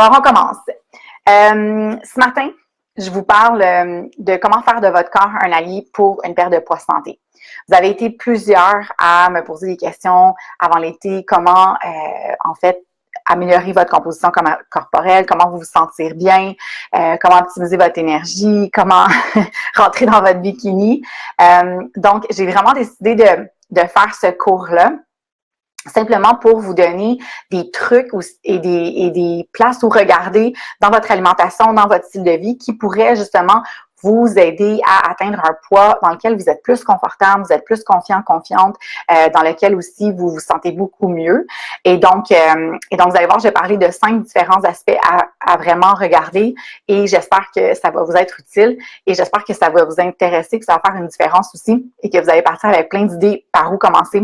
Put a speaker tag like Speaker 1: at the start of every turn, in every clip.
Speaker 1: Alors, on commence. Ce matin, je vous parle de comment faire de votre corps un allié pour une perte de poids santé. Vous avez été plusieurs à me poser des questions avant l'été, comment, en fait, améliorer votre composition corporelle, comment vous vous sentir bien, comment optimiser votre énergie, comment rentrer dans votre bikini. Donc, j'ai vraiment décidé de faire ce cours-là simplement pour vous donner des trucs et des places où regarder dans votre alimentation, dans votre style de vie qui pourraient justement vous aider à atteindre un poids dans lequel vous êtes plus confortable, vous êtes plus confiant, confiante, dans lequel aussi vous vous sentez beaucoup mieux. Et donc, vous allez voir, je vais parler de 5 différents aspects à vraiment regarder et j'espère que ça va vous être utile et j'espère que ça va vous intéresser, que ça va faire une différence aussi et que vous allez partir avec plein d'idées par où commencer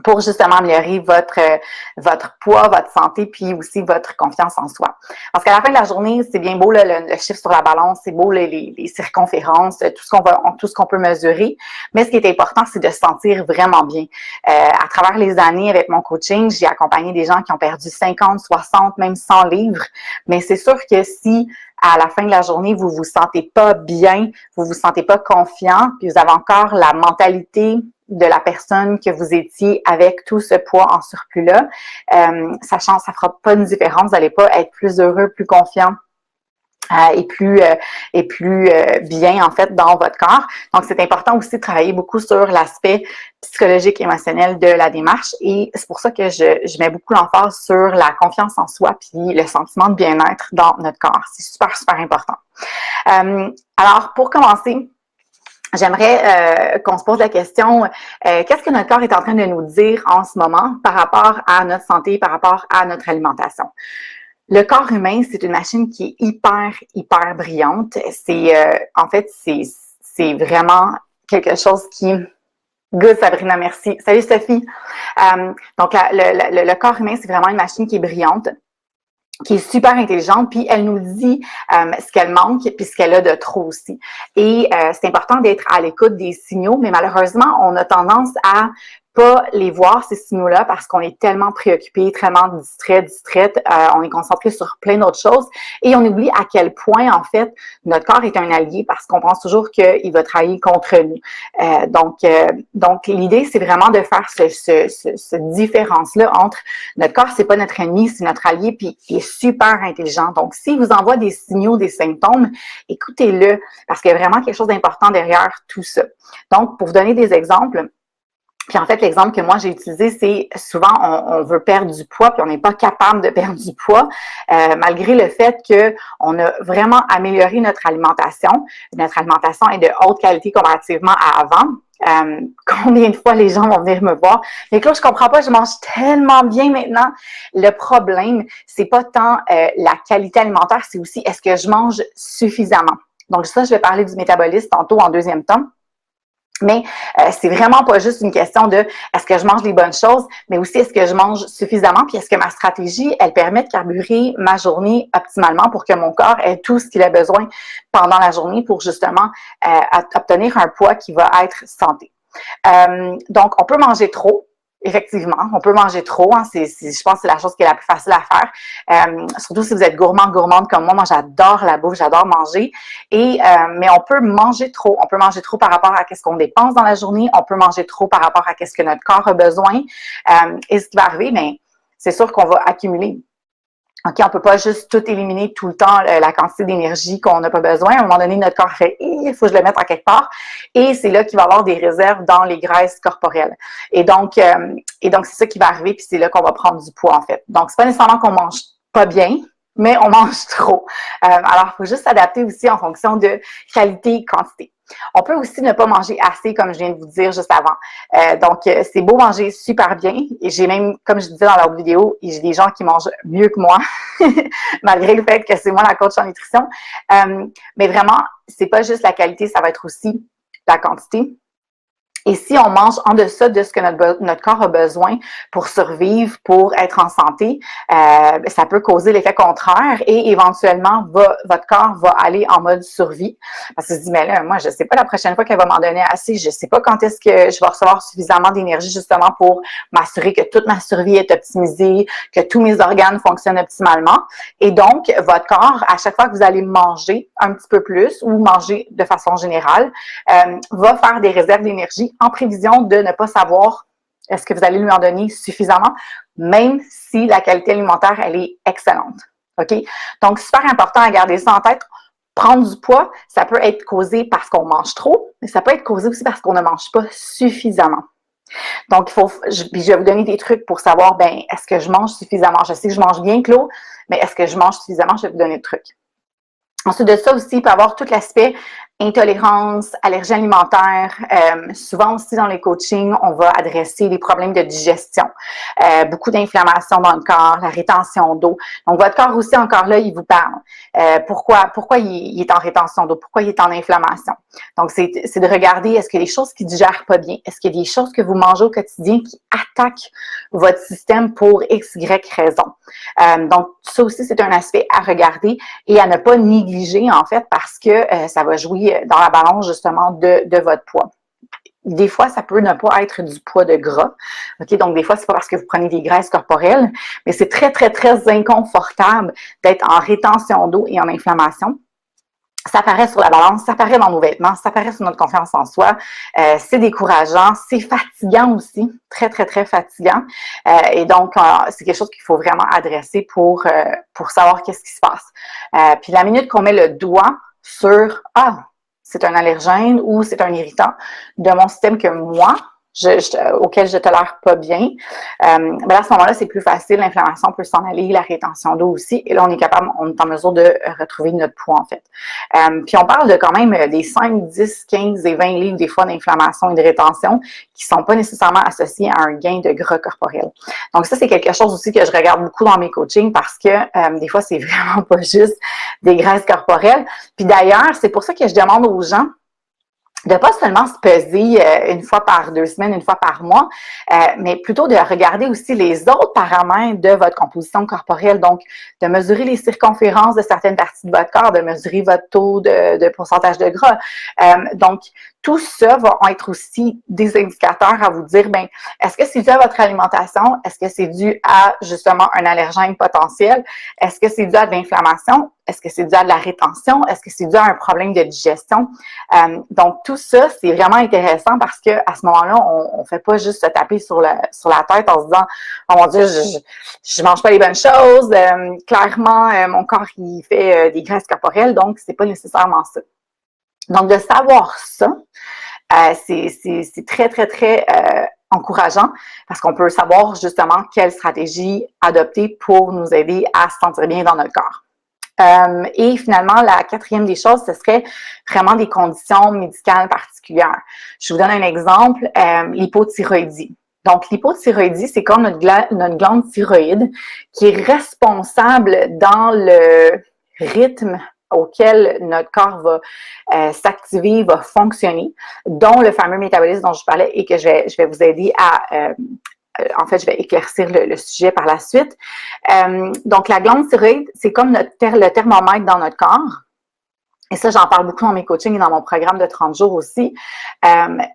Speaker 1: pour justement améliorer votre poids, votre santé, puis aussi votre confiance en soi. Parce qu'à la fin de la journée, c'est bien beau le chiffre sur la balance, c'est beau les circonférences, tout ce qu'on peut mesurer, mais ce qui est important, c'est de se sentir vraiment bien. À travers les années, avec mon coaching, j'ai accompagné des gens qui ont perdu 50, 60, même 100 livres, mais c'est sûr que si à la fin de la journée, vous vous sentez pas bien, vous vous sentez pas confiant, puis vous avez encore la mentalité de la personne que vous étiez avec tout ce poids en surplus-là, ça fera pas une différence. Vous n'allez pas être plus heureux, plus confiant et plus bien en fait dans votre corps. Donc, c'est important aussi de travailler beaucoup sur l'aspect psychologique, émotionnel de la démarche et c'est pour ça que je mets beaucoup l'emphase sur la confiance en soi puis le sentiment de bien-être dans notre corps. C'est super, super important. Alors, pour commencer, j'aimerais qu'on se pose la question, qu'est-ce que notre corps est en train de nous dire en ce moment par rapport à notre santé, par rapport à notre alimentation? Le corps humain, c'est une machine qui est hyper, hyper brillante. En fait, c'est vraiment quelque chose qui... Good, Sabrina, merci. Salut, Sophie. Donc, le corps humain, c'est vraiment une machine qui est brillante, qui est super intelligente, puis elle nous dit ce qu'elle manque, puis ce qu'elle a de trop aussi. Et c'est important d'être à l'écoute des signaux, mais malheureusement, on a tendance à pas les voir, ces signaux-là, parce qu'on est tellement préoccupé, tellement distraite, on est concentré sur plein d'autres choses, et on oublie à quel point, en fait, notre corps est un allié, parce qu'on pense toujours qu'il va travailler contre nous. Donc l'idée, c'est vraiment de faire cette différence-là entre notre corps, c'est pas notre ennemi, c'est notre allié, puis il est super intelligent. Donc, s'il vous envoie des signaux, des symptômes, écoutez-le, parce qu'il y a vraiment quelque chose d'important derrière tout ça. Donc, pour vous donner des exemples, puis en fait, l'exemple que moi j'ai utilisé, c'est souvent on veut perdre du poids, puis on n'est pas capable de perdre du poids, malgré le fait qu'on a vraiment amélioré notre alimentation. Notre alimentation est de haute qualité comparativement à avant. Combien de fois les gens vont venir me voir? Mais Claude, je comprends pas, je mange tellement bien maintenant. Le problème, c'est pas tant la qualité alimentaire, c'est aussi est-ce que je mange suffisamment. Donc ça, je vais parler du métabolisme tantôt en deuxième temps. Mais c'est vraiment pas juste une question de est-ce que je mange les bonnes choses, mais aussi est-ce que je mange suffisamment, puis est-ce que ma stratégie, elle permet de carburer ma journée optimalement pour que mon corps ait tout ce qu'il a besoin pendant la journée pour justement obtenir un poids qui va être santé. Donc, on peut manger trop. Effectivement, on peut manger trop. Hein, je pense que c'est la chose qui est la plus facile à faire. Surtout si vous êtes gourmande comme moi. Moi, j'adore la bouffe, j'adore manger. Mais on peut manger trop. On peut manger trop par rapport à ce qu'on dépense dans la journée. On peut manger trop par rapport à ce que notre corps a besoin. Et ce qui va arriver, bien, c'est sûr qu'on va accumuler. OK, on peut pas juste tout éliminer tout le temps la quantité d'énergie qu'on n'a pas besoin. À un moment donné, notre corps fait il faut que je le mette en quelque part. Et c'est là qu'il va y avoir des réserves dans les graisses corporelles. Et donc c'est ça qui va arriver, puis c'est là qu'on va prendre du poids, en fait. Donc, c'est pas nécessairement qu'on mange pas bien, mais on mange trop. Alors, il faut juste s'adapter aussi en fonction de qualité et quantité. On peut aussi ne pas manger assez, comme je viens de vous dire juste avant. Donc, c'est beau manger super bien. Et j'ai même, comme je disais dans l'autre vidéo, j'ai des gens qui mangent mieux que moi, malgré le fait que c'est moi la coach en nutrition. Mais vraiment, c'est pas juste la qualité, ça va être aussi la quantité. Et si on mange en deçà de ce que notre corps a besoin pour survivre, pour être en santé, ça peut causer l'effet contraire et éventuellement, votre corps va aller en mode survie. Parce qu'il se dit, mais là, moi, je sais pas la prochaine fois qu'elle va m'en donner assez, je sais pas quand est-ce que je vais recevoir suffisamment d'énergie justement pour m'assurer que toute ma survie est optimisée, que tous mes organes fonctionnent optimalement. Et donc, votre corps, à chaque fois que vous allez manger un petit peu plus ou manger de façon générale, va faire des réserves d'énergie en prévision de ne pas savoir est-ce que vous allez lui en donner suffisamment, même si la qualité alimentaire, elle est excellente. OK? Donc, super important à garder ça en tête. Prendre du poids, ça peut être causé parce qu'on mange trop, mais ça peut être causé aussi parce qu'on ne mange pas suffisamment. Donc, je vais vous donner des trucs pour savoir, est-ce que je mange suffisamment? Je sais que je mange bien, Claude, mais est-ce que je mange suffisamment? Je vais vous donner des trucs. Ensuite de ça aussi, il peut y avoir tout l'aspect intolérance, allergie alimentaire. Souvent aussi dans les coachings, on va adresser les problèmes de digestion, beaucoup d'inflammation dans le corps, la rétention d'eau. Donc, votre corps aussi, encore là, il vous parle. Pourquoi il est en rétention d'eau? Pourquoi il est en inflammation? Donc, c'est de regarder, est-ce qu'il y a des choses qui ne digèrent pas bien? Est-ce qu'il y a des choses que vous mangez au quotidien qui attaquent votre système pour X, Y raison? Donc, ça aussi, c'est un aspect à regarder et à ne pas négliger, en fait, parce que ça va jouer dans la balance, justement, de votre poids. Des fois, ça peut ne pas être du poids de gras. OK? Donc, des fois, c'est pas parce que vous prenez des graisses corporelles, mais c'est très, très, très inconfortable d'être en rétention d'eau et en inflammation. Ça paraît sur la balance, ça paraît dans nos vêtements, ça paraît sur notre confiance en soi. C'est décourageant, c'est fatigant aussi, très, très, très fatigant. Et donc, c'est quelque chose qu'il faut vraiment adresser pour savoir qu'est-ce qui se passe. Puis la minute qu'on met le doigt sur « Ah, c'est un allergène ou c'est un irritant de mon système que moi, auquel je tolère pas bien, à ce moment-là, c'est plus facile, l'inflammation peut s'en aller, la rétention d'eau aussi, et là, on est en mesure de retrouver notre poids, en fait. Puis on parle de quand même des 5, 10, 15 et 20 livres des fois d'inflammation et de rétention qui sont pas nécessairement associés à un gain de gras corporel. Donc ça, c'est quelque chose aussi que je regarde beaucoup dans mes coachings parce que des fois, c'est vraiment pas juste des graisses corporelles. Puis d'ailleurs, c'est pour ça que je demande aux gens de pas seulement se peser une fois par 2 semaines, une fois par mois, mais plutôt de regarder aussi les autres paramètres de votre composition corporelle. Donc, de mesurer les circonférences de certaines parties de votre corps, de mesurer votre taux de pourcentage de gras. Donc, tout ça va être aussi des indicateurs à vous dire, est-ce que c'est dû à votre alimentation? Est-ce que c'est dû à, justement, un allergène potentiel? Est-ce que c'est dû à de l'inflammation? Est-ce que c'est dû à de la rétention? Est-ce que c'est dû à un problème de digestion? Donc, tout ça, c'est vraiment intéressant parce que à ce moment-là, on fait pas juste se taper sur la tête en se disant « Oh mon Dieu, je mange pas les bonnes choses. Clairement, mon corps, il fait des graisses corporelles, donc c'est pas nécessairement ça. » Donc, de savoir ça, c'est très, très, très encourageant parce qu'on peut savoir justement quelle stratégie adopter pour nous aider à se sentir bien dans notre corps. Et finalement, la quatrième des choses, ce serait vraiment des conditions médicales particulières. Je vous donne un exemple, l'hypothyroïdie. Donc, l'hypothyroïdie, c'est comme notre glande thyroïde qui est responsable dans le rythme auquel notre corps va s'activer, va fonctionner, dont le fameux métabolisme dont je parlais et que je vais vous aider à en fait, je vais éclaircir le sujet par la suite. Donc, la glande thyroïde, c'est comme le thermomètre dans notre corps. Et ça, j'en parle beaucoup dans mes coachings et dans mon programme de 30 jours aussi.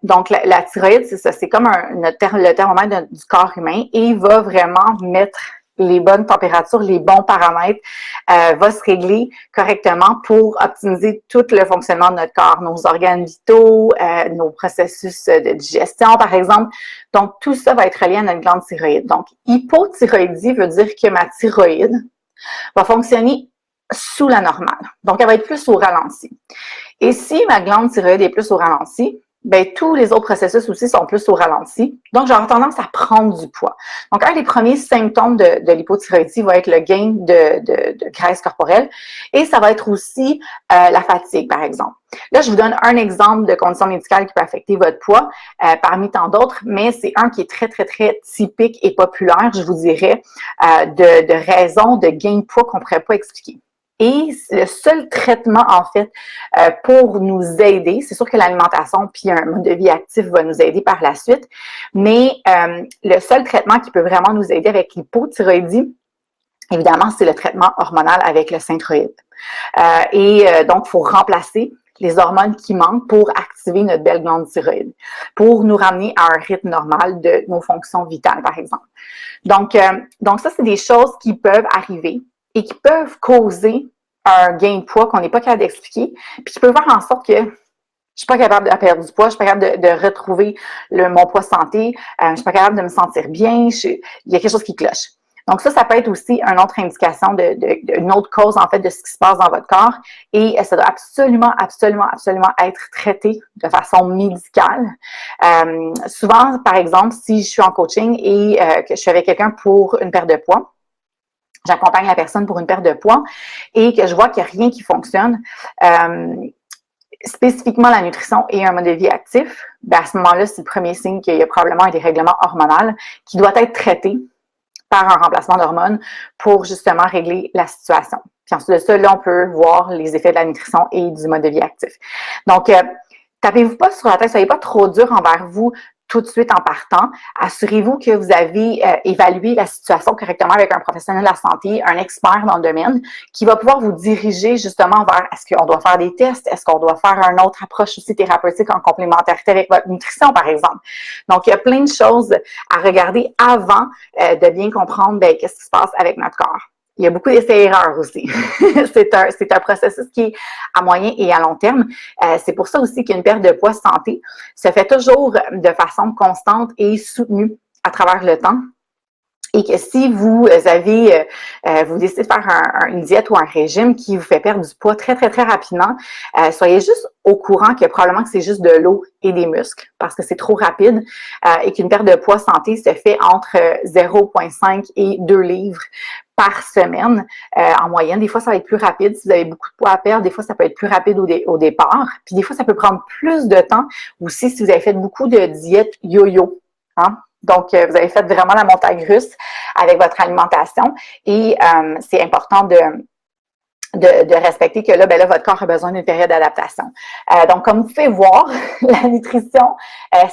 Speaker 1: Donc, la thyroïde, c'est ça, c'est comme le thermomètre du corps humain et il va vraiment mettre les bonnes températures, les bons paramètres, va se régler correctement pour optimiser tout le fonctionnement de notre corps, nos organes vitaux, nos processus de digestion, par exemple. Donc, tout ça va être relié à notre glande thyroïde. Donc, hypothyroïdie veut dire que ma thyroïde va fonctionner sous la normale. Donc, elle va être plus au ralenti. Et si ma glande thyroïde est plus au ralenti, tous les autres processus aussi sont plus au ralenti. Donc, j'aurai tendance à prendre du poids. Donc, un des premiers symptômes de l'hypothyroïdie va être le gain de graisse corporelle et ça va être aussi la fatigue, par exemple. Là, je vous donne un exemple de condition médicale qui peut affecter votre poids parmi tant d'autres, mais c'est un qui est très, très, très typique et populaire, je vous dirais, de raisons de gain de poids qu'on ne pourrait pas expliquer. Et le seul traitement, en fait, pour nous aider, c'est sûr que l'alimentation puis un mode de vie actif va nous aider par la suite, mais le seul traitement qui peut vraiment nous aider avec l'hypothyroïdie, évidemment, c'est le traitement hormonal avec le Synthroid. Donc, il faut remplacer les hormones qui manquent pour activer notre belle glande thyroïde, pour nous ramener à un rythme normal de nos fonctions vitales, par exemple. Donc ça, c'est des choses qui peuvent arriver et qui peuvent causer un gain de poids qu'on n'est pas capable d'expliquer, puis qui peut faire en sorte que je suis pas capable de perdre du poids, je suis pas capable de retrouver mon poids santé, je suis pas capable de me sentir bien, il y a quelque chose qui cloche. Donc ça peut être aussi une autre indication une autre cause, en fait, de ce qui se passe dans votre corps. Et ça doit absolument être traité de façon médicale. Souvent, par exemple, si je suis en coaching et que je suis avec quelqu'un pour une perte de poids, j'accompagne la personne pour une perte de poids et que je vois qu'il n'y a rien qui fonctionne, spécifiquement la nutrition et un mode de vie actif, ben à ce moment-là, c'est le premier signe qu'il y a probablement un dérèglement hormonal qui doit être traité par un remplacement d'hormones pour justement régler la situation. Puis ensuite de ça, là, on peut voir les effets de la nutrition et du mode de vie actif. Donc, tapez-vous pas sur la tête, soyez pas trop dur envers vous tout de suite en partant. Assurez-vous que vous avez évalué la situation correctement avec un professionnel de la santé, un expert dans le domaine, qui va pouvoir vous diriger justement vers est-ce qu'on doit faire des tests, est-ce qu'on doit faire une autre approche aussi thérapeutique en complémentarité avec votre nutrition, par exemple. Donc, il y a plein de choses à regarder avant de bien comprendre qu'est-ce qui se passe avec notre corps. Il y a beaucoup d'essais-erreurs aussi. c'est un processus qui est à moyen et à long terme. C'est pour ça aussi qu'une perte de poids santé se fait toujours de façon constante et soutenue à travers le temps. Et que si vous avez, vous décidez de faire une diète ou un régime qui vous fait perdre du poids très rapidement, soyez juste au courant que probablement que c'est juste de l'eau et des muscles parce que c'est trop rapide et qu'une perte de poids santé se fait entre 0,5 et 2 livres par semaine en moyenne. Des fois, ça va être plus rapide si vous avez beaucoup de poids à perdre. Des fois, ça peut être plus rapide au départ. Puis des fois, ça peut prendre plus de temps aussi si vous avez fait beaucoup de diètes yo-yo. Hein? Donc, vous avez fait vraiment la montagne russe avec votre alimentation et c'est important de respecter que là, votre corps a besoin d'une période d'adaptation. Donc, comme vous pouvez voir, la nutrition,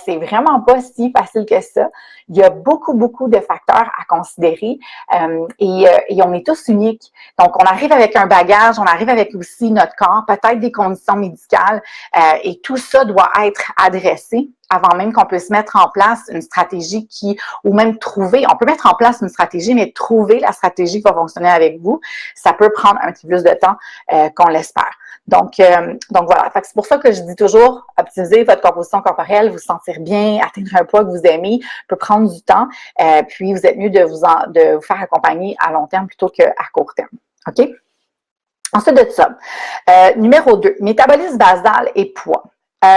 Speaker 1: c'est vraiment pas si facile que ça. Il y a beaucoup de facteurs à considérer et on est tous uniques. Donc, on arrive avec un bagage, on arrive avec aussi notre corps, peut-être des conditions médicales et tout ça doit être adressé avant même qu'on puisse mettre en place une stratégie ou même trouver, on peut mettre en place une stratégie, mais trouver la stratégie qui va fonctionner avec vous, ça peut prendre un petit peu plus de temps qu'on l'espère. Donc voilà. Fait que c'est pour ça que je dis toujours, optimiser votre composition corporelle, vous sentir bien, atteindre un poids que vous aimez, peut prendre du temps, puis vous êtes mieux de vous faire accompagner à long terme plutôt qu'à court terme. OK? Ensuite de ça, numéro 2, métabolisme basal et poids.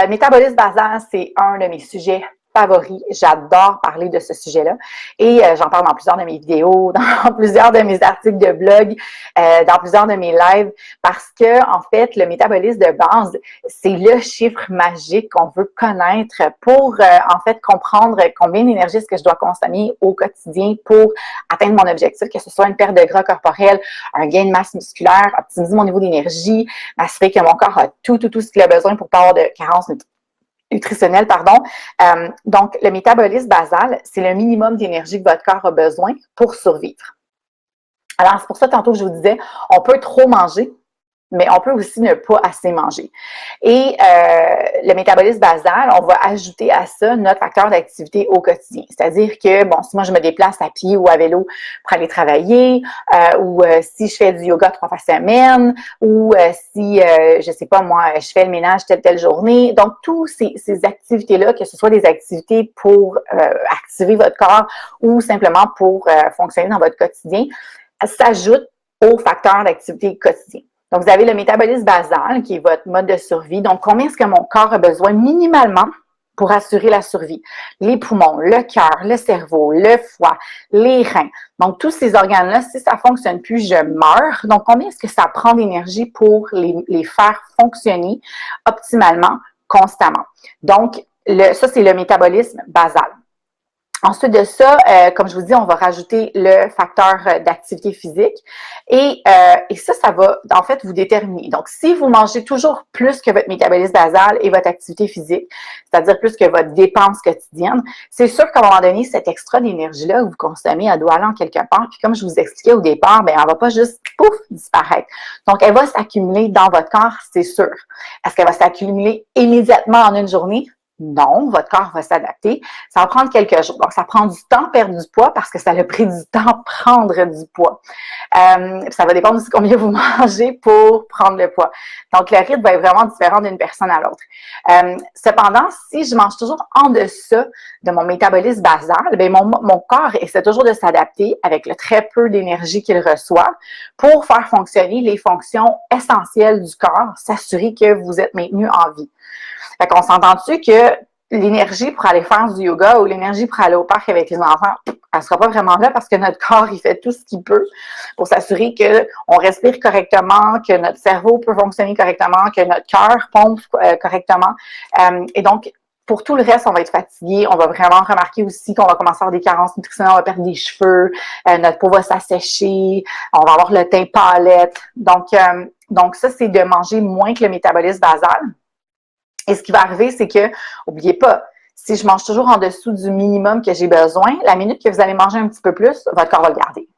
Speaker 1: Métabolisme basal, c'est un de mes sujets favoris. J'adore parler de ce sujet-là et j'en parle dans plusieurs de mes vidéos, dans plusieurs de mes articles de blog, dans plusieurs de mes lives parce que, en fait, le métabolisme de base, c'est le chiffre magique qu'on veut connaître pour, en fait, comprendre combien d'énergie est-ce que je dois consommer au quotidien pour atteindre mon objectif, que ce soit une perte de gras corporel, un gain de masse musculaire, optimiser mon niveau d'énergie, m'assurer que mon corps a tout ce qu'il a besoin pour pas avoir de carence nutritionnelle, donc, le métabolisme basal, c'est le minimum d'énergie que votre corps a besoin pour survivre. Alors, c'est pour ça, tantôt, que je vous disais, on peut trop manger, mais on peut aussi ne pas assez manger. Et le métabolisme basal, on va ajouter à ça notre facteur d'activité au quotidien. C'est-à-dire que, bon, si moi je me déplace à pied ou à vélo pour aller travailler, ou si je fais du yoga 3 fois semaine, ou si, je sais pas, moi, je fais le ménage telle journée. Donc, tous ces activités-là, que ce soit des activités pour activer votre corps ou simplement pour fonctionner dans votre quotidien, s'ajoutent au facteur d'activité quotidien. Donc, vous avez le métabolisme basal, qui est votre mode de survie. Donc, combien est-ce que mon corps a besoin minimalement pour assurer la survie? Les poumons, le cœur, le cerveau, le foie, les reins. Donc, tous ces organes-là, si ça ne fonctionne plus, je meurs. Donc, combien est-ce que ça prend d'énergie pour les faire fonctionner optimalement, constamment? Donc, ça, c'est le métabolisme basal. Ensuite de ça, comme je vous dis, on va rajouter le facteur d'activité physique et ça va en fait vous déterminer. Donc, si vous mangez toujours plus que votre métabolisme basal et votre activité physique, c'est-à-dire plus que votre dépense quotidienne, c'est sûr qu'à un moment donné, cet extra d'énergie-là que vous consommez, elle doit aller en quelque part. Puis comme je vous expliquais au départ, ben elle va pas juste pouf disparaître. Donc, elle va s'accumuler dans votre corps, c'est sûr. Est-ce qu'elle va s'accumuler immédiatement en une journée? Non, votre corps va s'adapter. Ça va prendre quelques jours. Donc, ça prend du temps perdre du poids parce que ça a pris du temps prendre du poids. Ça va dépendre aussi combien vous mangez pour prendre le poids. Donc, le rythme va être vraiment différent d'une personne à l'autre. Cependant, si je mange toujours en deçà de mon métabolisme basal, bien, mon corps essaie toujours de s'adapter avec le très peu d'énergie qu'il reçoit pour faire fonctionner les fonctions essentielles du corps, s'assurer que vous êtes maintenu en vie. Fait qu'on s'entend-tu que l'énergie pour aller faire du yoga ou l'énergie pour aller au parc avec les enfants, elle sera pas vraiment là parce que notre corps, il fait tout ce qu'il peut pour s'assurer qu'on respire correctement, que notre cerveau peut fonctionner correctement, que notre cœur pompe correctement. Et donc, pour tout le reste, on va être fatigué. On va vraiment remarquer aussi qu'on va commencer à avoir des carences nutritionnelles, on va perdre des cheveux, notre peau va s'assécher, on va avoir le teint pâlette. Donc ça, c'est de manger moins que le métabolisme basal. Et ce qui va arriver, c'est que, n'oubliez pas, si je mange toujours en dessous du minimum que j'ai besoin, la minute que vous allez manger un petit peu plus, votre corps va le garder.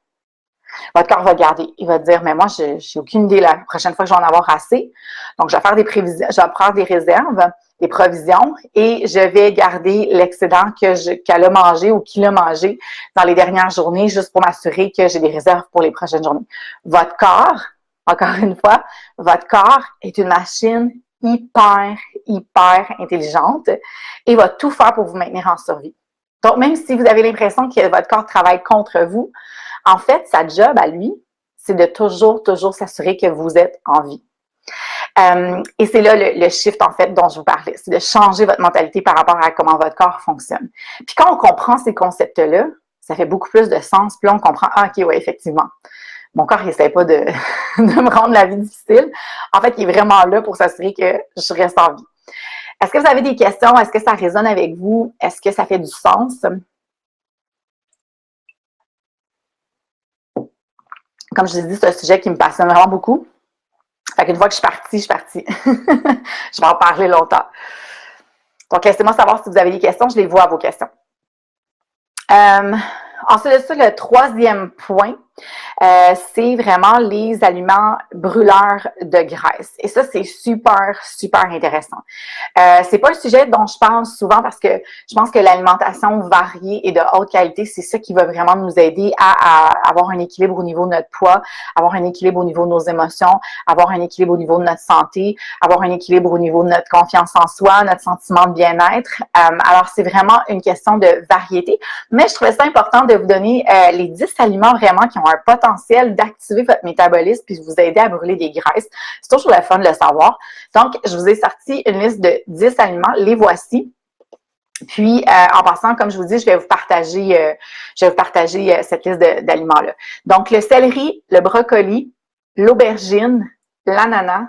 Speaker 1: Votre corps va le garder. Il va dire, mais moi, j'ai aucune idée la prochaine fois que je vais en avoir assez. Donc, je vais faire des prévisions, je vais prendre des réserves, des provisions et je vais garder l'excédent qu'elle a mangé ou qu'il a mangé dans les dernières journées juste pour m'assurer que j'ai des réserves pour les prochaines journées. Votre corps, encore une fois, votre corps est une machine hyper intelligente et va tout faire pour vous maintenir en survie. Donc, même si vous avez l'impression que votre corps travaille contre vous, en fait, sa job à lui, c'est de toujours s'assurer que vous êtes en vie. Et c'est là le shift, en fait, dont je vous parlais. C'est de changer votre mentalité par rapport à comment votre corps fonctionne. Puis quand on comprend ces concepts-là, ça fait beaucoup plus de sens. Puis là, on comprend, ah, OK, ouais, effectivement. Mon corps, il n'essaie pas de me rendre la vie difficile. En fait, il est vraiment là pour s'assurer que je reste en vie. Est-ce que vous avez des questions? Est-ce que ça résonne avec vous? Est-ce que ça fait du sens? Comme je vous ai dit, c'est un sujet qui me passionne vraiment beaucoup. Fait qu'une fois que je suis partie. Je vais en parler longtemps. Donc, laissez-moi savoir si vous avez des questions. Je les vois à vos questions. Ensuite de ça, le troisième point, c'est vraiment les aliments brûleurs de graisse. Et ça, c'est super intéressant. C'est pas un sujet dont je parle souvent parce que je pense que l'alimentation variée et de haute qualité, c'est ça qui va vraiment nous aider à avoir un équilibre au niveau de notre poids, avoir un équilibre au niveau de nos émotions, avoir un équilibre au niveau de notre santé, avoir un équilibre au niveau de notre confiance en soi, notre sentiment de bien-être. Alors, c'est vraiment une question de variété. Mais je trouvais ça important de vous donner les 10 aliments vraiment qui ont un potentiel d'activer votre métabolisme puis vous aider à brûler des graisses. C'est toujours le fun de le savoir. Donc, je vous ai sorti une liste de 10 aliments. Les voici. Puis, en passant, comme je vous dis, je vais vous partager cette liste d'aliments-là. Donc, le céleri, le brocoli, l'aubergine, l'ananas,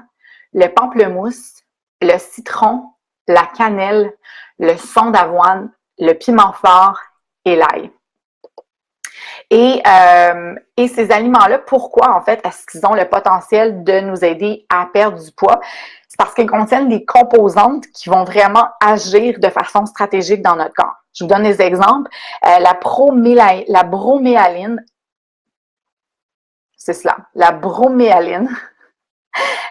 Speaker 1: le pamplemousse, le citron, la cannelle, le son d'avoine, le piment fort et l'ail. Et ces aliments-là, pourquoi en fait est-ce qu'ils ont le potentiel de nous aider à perdre du poids? C'est parce qu'ils contiennent des composantes qui vont vraiment agir de façon stratégique dans notre corps. Je vous donne des exemples. La broméaline, c'est cela, la broméaline.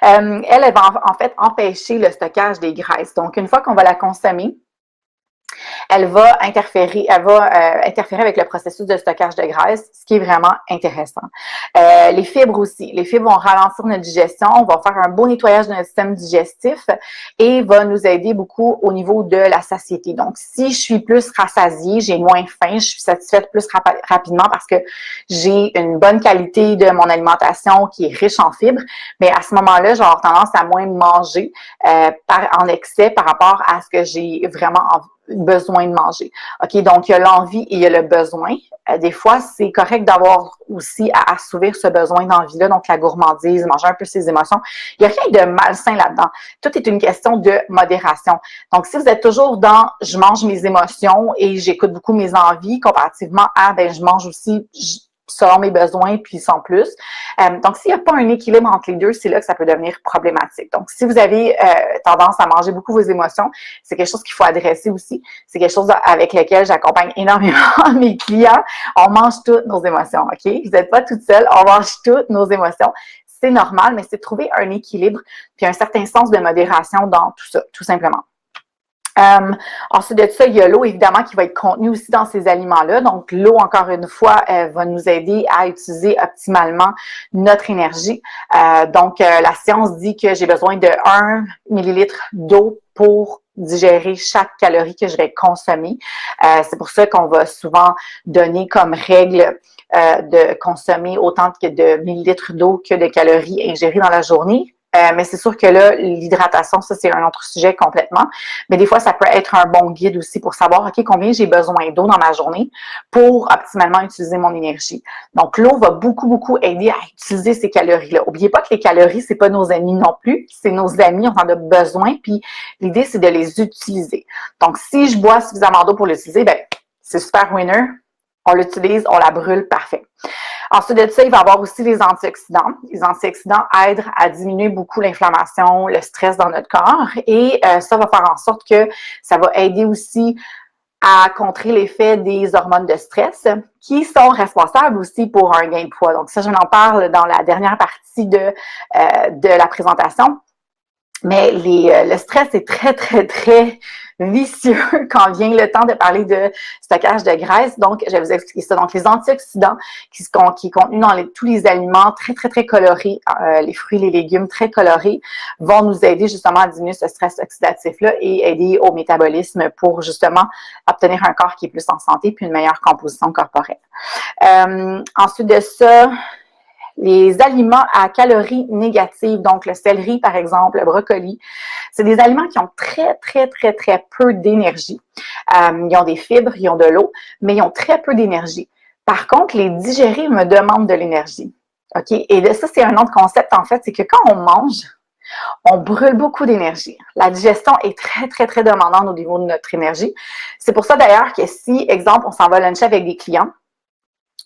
Speaker 1: Elle va en fait empêcher le stockage des graisses. Donc, une fois qu'on va la consommer, elle va interférer avec le processus de stockage de graisse, ce qui est vraiment intéressant. Les fibres aussi. Les fibres vont ralentir notre digestion, vont faire un beau nettoyage de notre système digestif et va nous aider beaucoup au niveau de la satiété. Donc, si je suis plus rassasiée, j'ai moins faim, je suis satisfaite plus rapidement parce que j'ai une bonne qualité de mon alimentation qui est riche en fibres, mais à ce moment-là, je vais avoir tendance à moins manger en excès par rapport à ce que j'ai vraiment besoin de manger. OK, donc il y a l'envie et il y a le besoin. Des fois, c'est correct d'avoir aussi à assouvir ce besoin d'envie-là, donc la gourmandise, manger un peu ses émotions. Il n'y a rien de malsain là-dedans. Tout est une question de modération. Donc, si vous êtes toujours dans « je mange mes émotions et j'écoute beaucoup mes envies » comparativement à « ben je mange aussi selon mes besoins puis sans plus ». Donc, s'il n'y a pas un équilibre entre les deux, c'est là que ça peut devenir problématique. Donc, si vous avez tendance à manger beaucoup vos émotions, c'est quelque chose qu'il faut adresser aussi. C'est quelque chose avec lequel j'accompagne énormément mes clients. On mange toutes nos émotions, OK? Vous n'êtes pas toute seule, on mange toutes nos émotions. C'est normal, mais c'est de trouver un équilibre puis un certain sens de modération dans tout ça, tout simplement. Ensuite de ça, il y a l'eau, évidemment, qui va être contenue aussi dans ces aliments-là. Donc, l'eau, encore une fois, va nous aider à utiliser optimalement notre énergie. La science dit que j'ai besoin de 1 millilitre d'eau pour digérer chaque calorie que je vais consommer. C'est pour ça qu'on va souvent donner comme règle de consommer autant de millilitres d'eau que de calories ingérées dans la journée. Mais c'est sûr que là, l'hydratation, ça, c'est un autre sujet complètement. Mais des fois, ça peut être un bon guide aussi pour savoir, OK, combien j'ai besoin d'eau dans ma journée pour optimalement utiliser mon énergie. Donc, l'eau va beaucoup, beaucoup aider à utiliser ces calories-là. N'oubliez pas que les calories, c'est pas nos amis non plus. C'est nos amis, on en a besoin. Puis, l'idée, c'est de les utiliser. Donc, si je bois suffisamment d'eau pour l'utiliser, ben, c'est super winner. On l'utilise, on la brûle, parfait. Ensuite de ça, il va y avoir aussi les antioxydants. Les antioxydants aident à diminuer beaucoup l'inflammation, le stress dans notre corps et ça va faire en sorte que ça va aider aussi à contrer l'effet des hormones de stress qui sont responsables aussi pour un gain de poids. Donc ça, je en parle dans la dernière partie de la présentation. Mais le stress est très, très, très vicieux quand vient le temps de parler de stockage de graisse. Donc, je vais vous expliquer ça. Donc, les antioxydants qui sont contenus dans tous les aliments très, très, très colorés, les fruits, les légumes très colorés, vont nous aider justement à diminuer ce stress oxydatif-là et aider au métabolisme pour justement obtenir un corps qui est plus en santé puis une meilleure composition corporelle. Ensuite de ça, les aliments à calories négatives, donc le céleri, par exemple, le brocoli, c'est des aliments qui ont très, très, très, très peu d'énergie. Ils ont des fibres, ils ont de l'eau, mais ils ont très peu d'énergie. Par contre, les digérer me demandent de l'énergie. OK? Et ça, c'est un autre concept, en fait, c'est que quand on mange, on brûle beaucoup d'énergie. La digestion est très, très, très demandante au niveau de notre énergie. C'est pour ça, d'ailleurs, que si, exemple, on s'en va luncher avec des clients,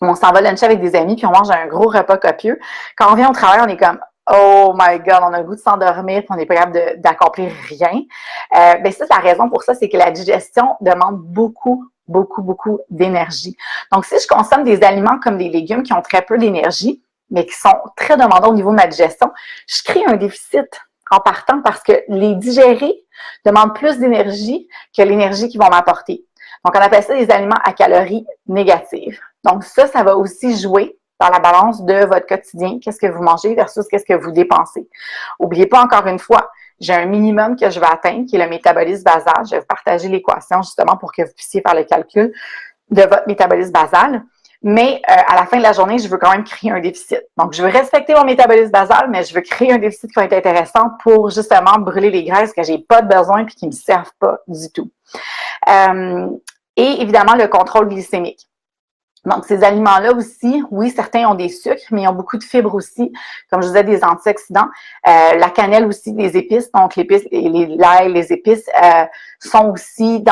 Speaker 1: on s'en va luncher avec des amis, puis on mange un gros repas copieux. Quand on vient au travail, on est comme « Oh my God, on a le goût de s'endormir, puis on n'est pas capable d'accomplir rien. » Ben ça, la raison pour ça, c'est que la digestion demande beaucoup, beaucoup, beaucoup d'énergie. Donc, si je consomme des aliments comme des légumes qui ont très peu d'énergie, mais qui sont très demandants au niveau de ma digestion, je crée un déficit en partant parce que les digérer demandent plus d'énergie que l'énergie qu'ils vont m'apporter. Donc, on appelle ça des aliments à calories négatives. Donc, ça va aussi jouer dans la balance de votre quotidien. Qu'est-ce que vous mangez versus qu'est-ce que vous dépensez. N'oubliez pas, encore une fois, j'ai un minimum que je vais atteindre, qui est le métabolisme basal. Je vais vous partager l'équation justement pour que vous puissiez faire le calcul de votre métabolisme basal. Mais à la fin de la journée, je veux quand même créer un déficit. Donc, je veux respecter mon métabolisme basal, mais je veux créer un déficit qui va être intéressant pour justement brûler les graisses que j'ai pas de besoin et qui me servent pas du tout. Et évidemment, le contrôle glycémique. Donc, ces aliments-là aussi, oui, certains ont des sucres, mais ils ont beaucoup de fibres aussi, comme je disais, des antioxydants. La cannelle aussi, des épices, donc l'épice, l'ail, les épices sont aussi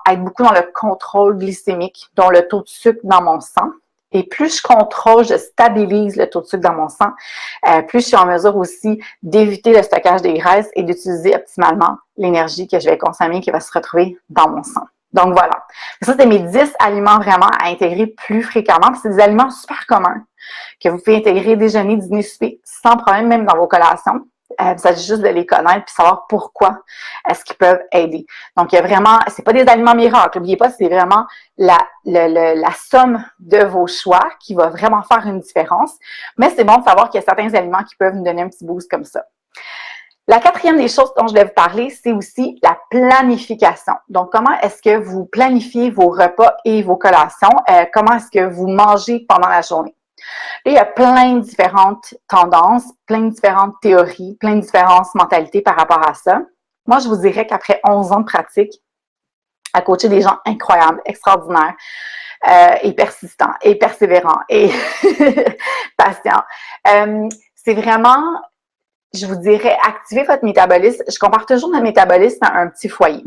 Speaker 1: aident beaucoup dans le contrôle glycémique, dont le taux de sucre dans mon sang. Et plus je contrôle, je stabilise le taux de sucre dans mon sang, plus je suis en mesure aussi d'éviter le stockage des graisses et d'utiliser optimalement l'énergie que je vais consommer qui va se retrouver dans mon sang. Donc, voilà. Ça, c'est mes 10 aliments vraiment à intégrer plus fréquemment. C'est des aliments super communs que vous pouvez intégrer déjeuner, dîner, souper sans problème, même dans vos collations. Il s'agit juste de les connaître puis savoir pourquoi est-ce qu'ils peuvent aider. Donc, il y a vraiment, c'est pas des aliments miracles. N'oubliez pas, c'est vraiment la somme de vos choix qui va vraiment faire une différence. Mais c'est bon de savoir qu'il y a certains aliments qui peuvent nous donner un petit boost comme ça. La quatrième des choses dont je vais vous parler, c'est aussi la planification. Donc, comment est-ce que vous planifiez vos repas et vos collations? Comment est-ce que vous mangez pendant la journée? Là, il y a plein de différentes tendances, plein de différentes théories, plein de différentes mentalités par rapport à ça. Moi, je vous dirais qu'après 11 ans de pratique, à coacher des gens incroyables, extraordinaires, et persistants, et persévérants, et patients. C'est vraiment, je vous dirais, activer votre métabolisme. Je compare toujours notre métabolisme à un petit foyer.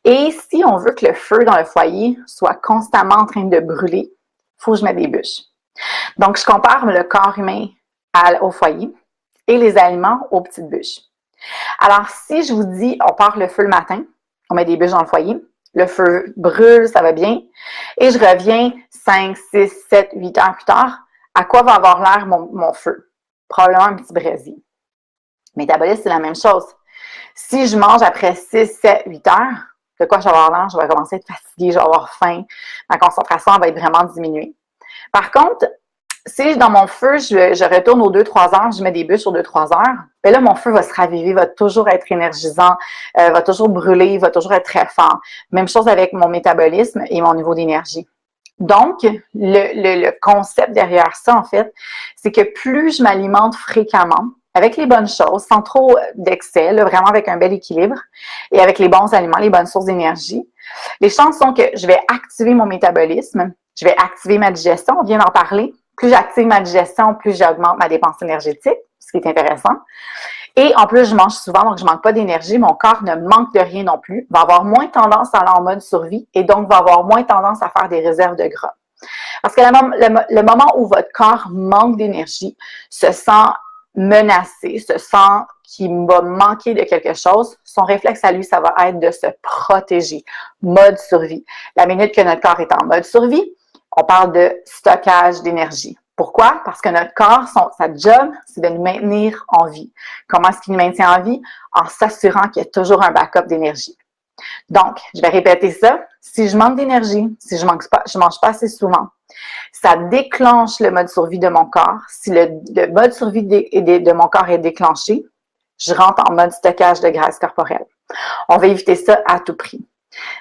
Speaker 1: Et si on veut que le feu dans le foyer soit constamment en train de brûler, il faut que je mette des bûches. Donc, je compare le corps humain au foyer et les aliments aux petites bûches. Alors, si je vous dis, on part le feu le matin, on met des bûches dans le foyer, le feu brûle, ça va bien, et je reviens 5, 6, 7, 8 heures plus tard, à quoi va avoir l'air mon feu? Probablement un petit brasier. Métabolisme, c'est la même chose. Si je mange après 6, 7, 8 heures, de quoi je vais avoir l'air? Je vais commencer à être fatiguée, je vais avoir faim, ma concentration va être vraiment diminuée. Par contre, si dans mon feu, je retourne aux 2-3 heures, je mets des bûches sur 2-3 heures, bien là, mon feu va se raviver, va toujours être énergisant, va toujours brûler, va toujours être très fort. Même chose avec mon métabolisme et mon niveau d'énergie. Donc, le concept derrière ça, en fait, c'est que plus je m'alimente fréquemment, avec les bonnes choses, sans trop d'excès, vraiment avec un bel équilibre, et avec les bons aliments, les bonnes sources d'énergie, les chances sont que je vais activer mon métabolisme, je vais activer ma digestion, on vient d'en parler. Plus j'active ma digestion, plus j'augmente ma dépense énergétique, ce qui est intéressant. Et en plus, je mange souvent, donc je ne manque pas d'énergie. Mon corps ne manque de rien non plus. Va avoir moins tendance à aller en mode survie et donc va avoir moins tendance à faire des réserves de gras. Parce que le moment où votre corps manque d'énergie, se sent menacé, se sent qu'il va manquer de quelque chose, son réflexe à lui, ça va être de se protéger. Mode survie. La minute que notre corps est en mode survie, on parle de stockage d'énergie. Pourquoi? Parce que notre corps, sa job, c'est de nous maintenir en vie. Comment est-ce qu'il nous maintient en vie? En s'assurant qu'il y a toujours un backup d'énergie. Donc, je vais répéter ça. Si je manque d'énergie, si je mange pas assez souvent, ça déclenche le mode survie de mon corps. Si le mode survie de mon corps est déclenché, je rentre en mode stockage de graisse corporelle. On va éviter ça à tout prix.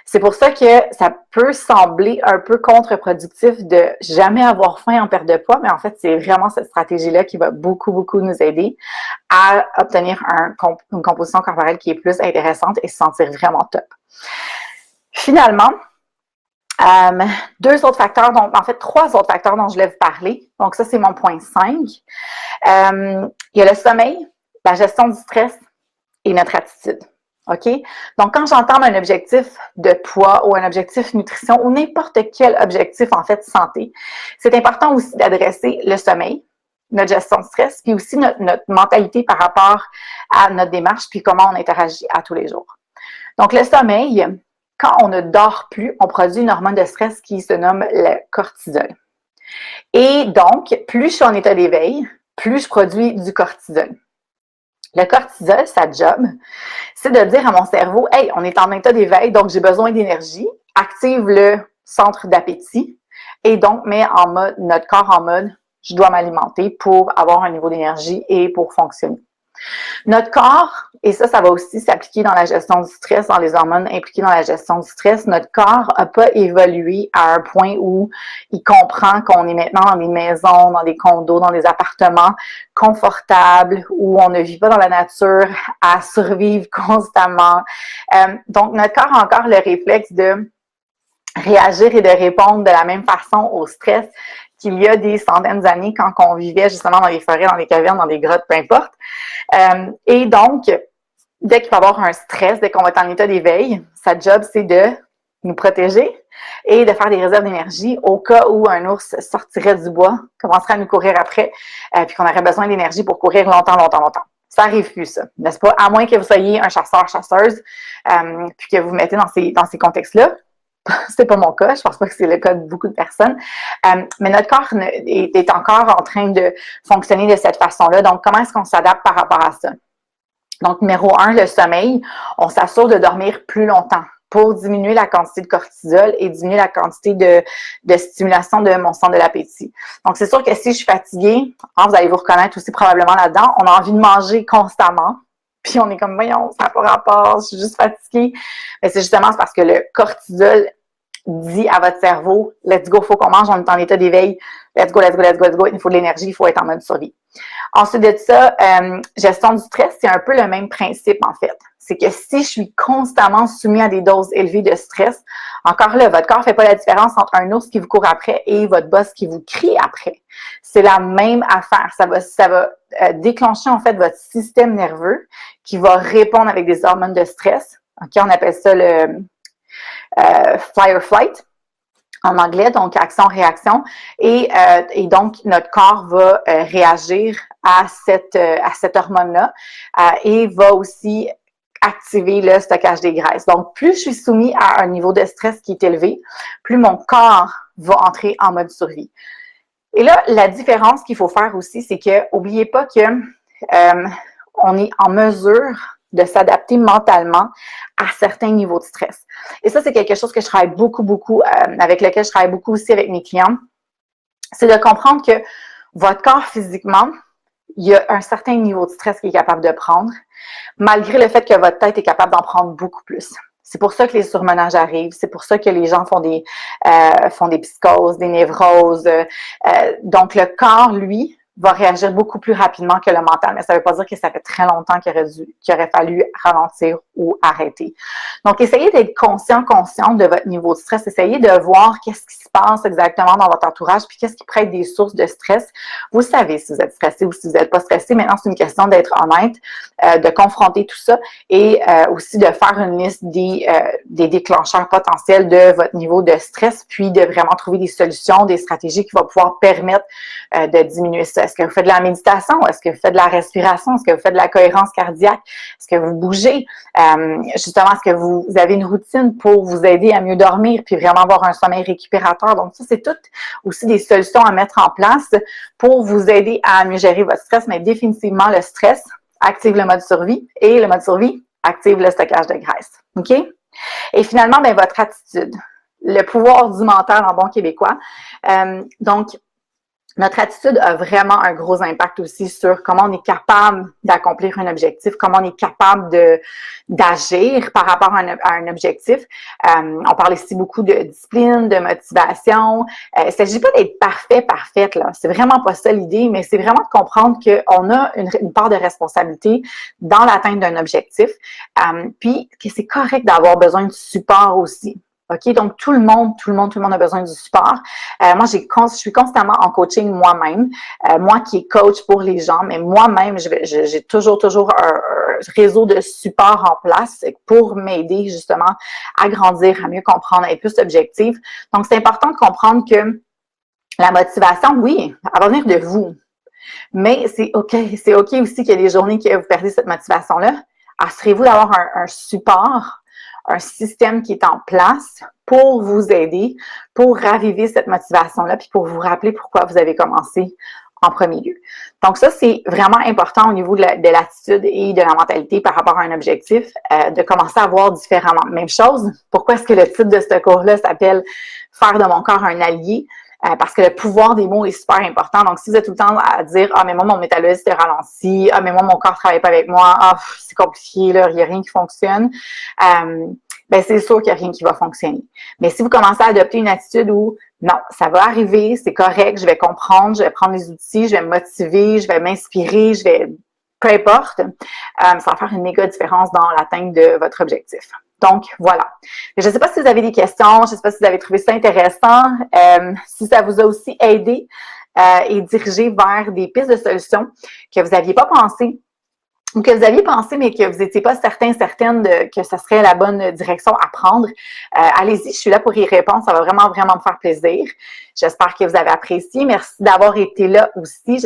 Speaker 1: C'est pour ça que ça peut sembler un peu contre-productif de jamais avoir faim en perte de poids, mais en fait, c'est vraiment cette stratégie-là qui va beaucoup, beaucoup nous aider à obtenir une composition corporelle qui est plus intéressante et se sentir vraiment top. Finalement, trois autres facteurs dont je voulais vous parler. Donc ça, c'est mon point 5. Il y a le sommeil, la gestion du stress et notre attitude. OK? Donc, quand j'entends un objectif de poids ou un objectif nutrition ou n'importe quel objectif, en fait, santé, c'est important aussi d'adresser le sommeil, notre gestion de stress, puis aussi notre mentalité par rapport à notre démarche, puis comment on interagit à tous les jours. Donc, le sommeil, quand on ne dort plus, on produit une hormone de stress qui se nomme le cortisol. Et donc, plus je suis en état d'éveil, plus je produis du cortisol. Le cortisol, sa job, c'est de dire à mon cerveau, « Hey, on est en état d'éveil, donc j'ai besoin d'énergie. » Active le centre d'appétit et donc met notre corps en mode « Je dois m'alimenter pour avoir un niveau d'énergie et pour fonctionner. » Notre corps, et ça va aussi s'appliquer dans la gestion du stress, dans les hormones impliquées dans la gestion du stress, notre corps n'a pas évolué à un point où il comprend qu'on est maintenant dans des maisons, dans des condos, dans des appartements confortables, où on ne vit pas dans la nature à survivre constamment. Donc, notre corps a encore le réflexe de réagir et de répondre de la même façon au stress qu'il y a des centaines d'années quand on vivait justement dans les forêts, dans les cavernes, dans des grottes, peu importe. Et donc, dès qu'il va y avoir un stress, dès qu'on va être en état d'éveil, sa job, c'est de nous protéger et de faire des réserves d'énergie au cas où un ours sortirait du bois, commencerait à nous courir après, puis qu'on aurait besoin d'énergie pour courir longtemps, longtemps, longtemps. Ça n'arrive plus, ça, n'est-ce pas? À moins que vous soyez un chasseur, chasseuse, puis que vous vous mettez dans ces contextes-là. C'est pas mon cas, je pense pas que c'est le cas de beaucoup de personnes, mais notre corps est encore en train de fonctionner de cette façon-là. Donc, comment est-ce qu'on s'adapte par rapport à ça? Donc, numéro 1, le sommeil, on s'assure de dormir plus longtemps pour diminuer la quantité de cortisol et diminuer la quantité de stimulation de mon centre de l'appétit. Donc, c'est sûr que si je suis fatiguée, vous allez vous reconnaître aussi probablement là-dedans, on a envie de manger constamment. Puis on est comme, voyons, ça n'a pas rapport, je suis juste fatiguée. Mais c'est justement parce que le cortisol dit à votre cerveau, let's go, faut qu'on mange, on est en état d'éveil, let's go, let's go, let's go, let's go, il faut de l'énergie, il faut être en mode survie. Ensuite de ça, gestion du stress, c'est un peu le même principe en fait. C'est que si je suis constamment soumis à des doses élevées de stress, encore là, votre corps ne fait pas la différence entre un ours qui vous court après et votre boss qui vous crie après. C'est la même affaire. Ça va déclencher en fait votre système nerveux qui va répondre avec des hormones de stress. OK, on appelle ça le fly or flight en anglais, donc action-réaction. Et donc, notre corps va réagir à cette hormone-là et va aussi activer le stockage des graisses. Donc, plus je suis soumis à un niveau de stress qui est élevé, plus mon corps va entrer en mode survie. Et là, la différence qu'il faut faire aussi, c'est que n'oubliez pas que on est en mesure de s'adapter mentalement à certains niveaux de stress. Et ça, c'est quelque chose que je travaille beaucoup, avec lequel je travaille beaucoup aussi avec mes clients. C'est de comprendre que votre corps physiquement, il y a un certain niveau de stress qu'il est capable de prendre, malgré le fait que votre tête est capable d'en prendre beaucoup plus. C'est pour ça que les surmenages arrivent, c'est pour ça que les gens font des psychoses, des névroses. Donc, le corps, lui, va réagir beaucoup plus rapidement que le mental, mais ça ne veut pas dire que ça fait très longtemps qu'il aurait fallu ralentir ou arrêter. Donc, essayez d'être consciente de votre niveau de stress. Essayez de voir qu'est-ce qui se passe exactement dans votre entourage, puis qu'est-ce qui pourrait être des sources de stress. Vous savez si vous êtes stressé ou si vous n'êtes pas stressé. Maintenant, c'est une question d'être honnête, de confronter tout ça et aussi de faire une liste des déclencheurs potentiels de votre niveau de stress, puis de vraiment trouver des solutions, des stratégies qui vont pouvoir permettre de diminuer ça. Est-ce que vous faites de la méditation? Est-ce que vous faites de la respiration? Est-ce que vous faites de la cohérence cardiaque? Est-ce que vous bougez? Justement, est-ce que vous avez une routine pour vous aider à mieux dormir puis vraiment avoir un sommeil récupérateur? Donc, ça, c'est toutes aussi des solutions à mettre en place pour vous aider à mieux gérer votre stress, mais définitivement, le stress active le mode survie et le mode survie active le stockage de graisse. OK? Et finalement, bien, votre attitude. Le pouvoir du mental en bon québécois. Donc, notre attitude a vraiment un gros impact aussi sur comment on est capable d'accomplir un objectif, comment on est capable d'agir par rapport à un objectif. On parle ici beaucoup de discipline, de motivation. Il ne s'agit pas d'être parfaite, là. C'est vraiment pas ça l'idée, mais c'est vraiment de comprendre qu'on a une part de responsabilité dans l'atteinte d'un objectif, puis que c'est correct d'avoir besoin de support aussi. OK? Donc, tout le monde a besoin du support. Moi, je suis constamment en coaching moi-même. Moi qui est coach pour les gens, mais moi-même, j'ai toujours un réseau de support en place pour m'aider justement à grandir, à mieux comprendre, à être plus objective. Donc, c'est important de comprendre que la motivation, oui, elle va venir de vous. Mais c'est OK aussi qu'il y a des journées que vous perdez cette motivation-là. Assurez-vous d'avoir un support, un système qui est en place pour vous aider, pour raviver cette motivation-là, puis pour vous rappeler pourquoi vous avez commencé en premier lieu. Donc ça, c'est vraiment important au niveau de l'attitude et de la mentalité par rapport à un objectif, de commencer à voir différemment. Même chose, pourquoi est-ce que le titre de ce cours-là s'appelle « Faire de mon corps un allié » ? Parce que le pouvoir des mots est super important. Donc, si vous êtes tout le temps à dire « Ah, mais moi, mon métabolisme est ralenti. Ah, mais moi, mon corps ne travaille pas avec moi. Ah, c'est compliqué, là, il n'y a rien qui fonctionne. » Ben, c'est sûr qu'il n'y a rien qui va fonctionner. Mais si vous commencez à adopter une attitude où non, ça va arriver, c'est correct, je vais comprendre, je vais prendre les outils, je vais me motiver, je vais m'inspirer, peu importe, ça va faire une méga différence dans l'atteinte de votre objectif. Donc, voilà. Je ne sais pas si vous avez des questions, je ne sais pas si vous avez trouvé ça intéressant, si ça vous a aussi aidé et dirigé vers des pistes de solutions que vous n'aviez pas pensé ou que vous aviez pensé, mais que vous n'étiez pas certaine que ça serait la bonne direction à prendre, allez-y, je suis là pour y répondre. Ça va vraiment me faire plaisir. J'espère que vous avez apprécié. Merci d'avoir été là aussi.